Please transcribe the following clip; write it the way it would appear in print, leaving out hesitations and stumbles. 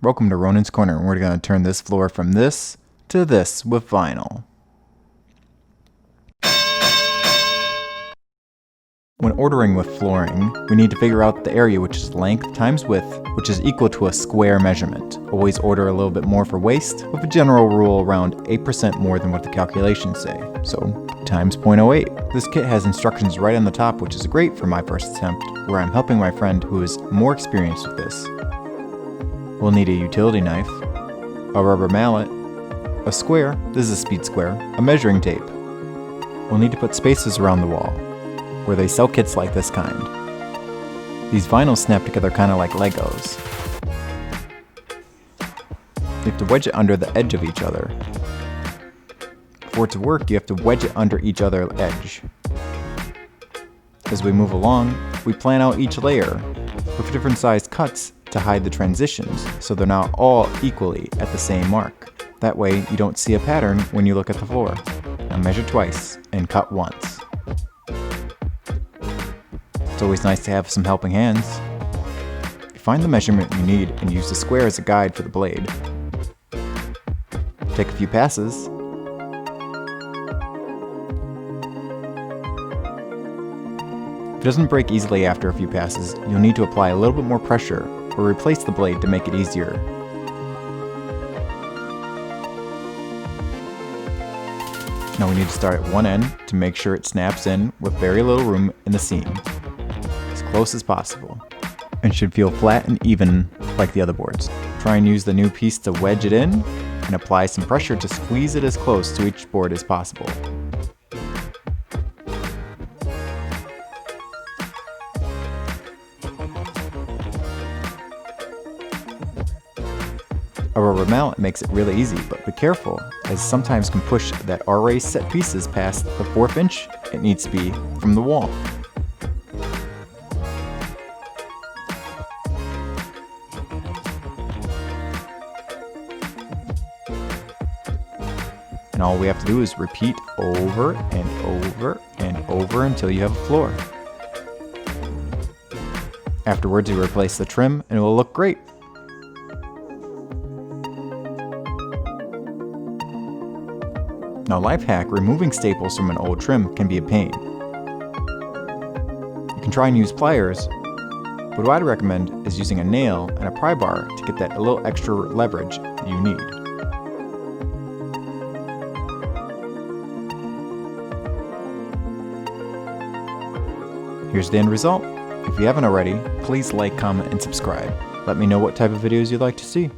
Welcome to Ronin's Corner, and we're going to turn this floor from this to this with vinyl. When ordering with flooring, we need to figure out the area, which is length times width, which is equal to a square measurement. Always order a little bit more for waste, with a general rule around 8% more than what the calculations say, so times 0.08. This kit has instructions right on the top, which is great for my first attempt, where I'm helping my friend who is more experienced with this. We'll need a utility knife, a rubber mallet, a square, this is a speed square, a measuring tape. We'll need to put spaces around the wall, where they sell kits like this kind. These vinyls snap together kind of like Legos. You have to wedge it under the edge of each other. For it to work, you have to wedge it under each other edge. As we move along, we plan out each layer with different sized cuts to hide the transitions, so they're not all equally at the same mark. That way, you don't see a pattern when you look at the floor. Now measure twice and cut once. It's always nice to have some helping hands. Find the measurement you need and use the square as a guide for the blade. Take a few passes. If it doesn't break easily after a few passes, you'll need to apply a little bit more pressure or replace the blade to make it easier. Now we need to start at one end to make sure it snaps in with very little room in the seam, as close as possible, and should feel flat and even like the other boards. Try and use the new piece to wedge it in and apply some pressure to squeeze it as close to each board as possible. A rubber mallet makes it really easy, but be careful, as sometimes can push that already set pieces past the 4th inch it needs to be from the wall. And all we have to do is repeat over and over and over until you have a floor. Afterwards, you replace the trim and it will look great. Now, life hack, removing staples from an old trim can be a pain. You can try and use pliers, but what I'd recommend is using a nail and a pry bar to get that a little extra leverage you need. Here's the end result. If you haven't already, please like, comment, and subscribe. Let me know what type of videos you'd like to see.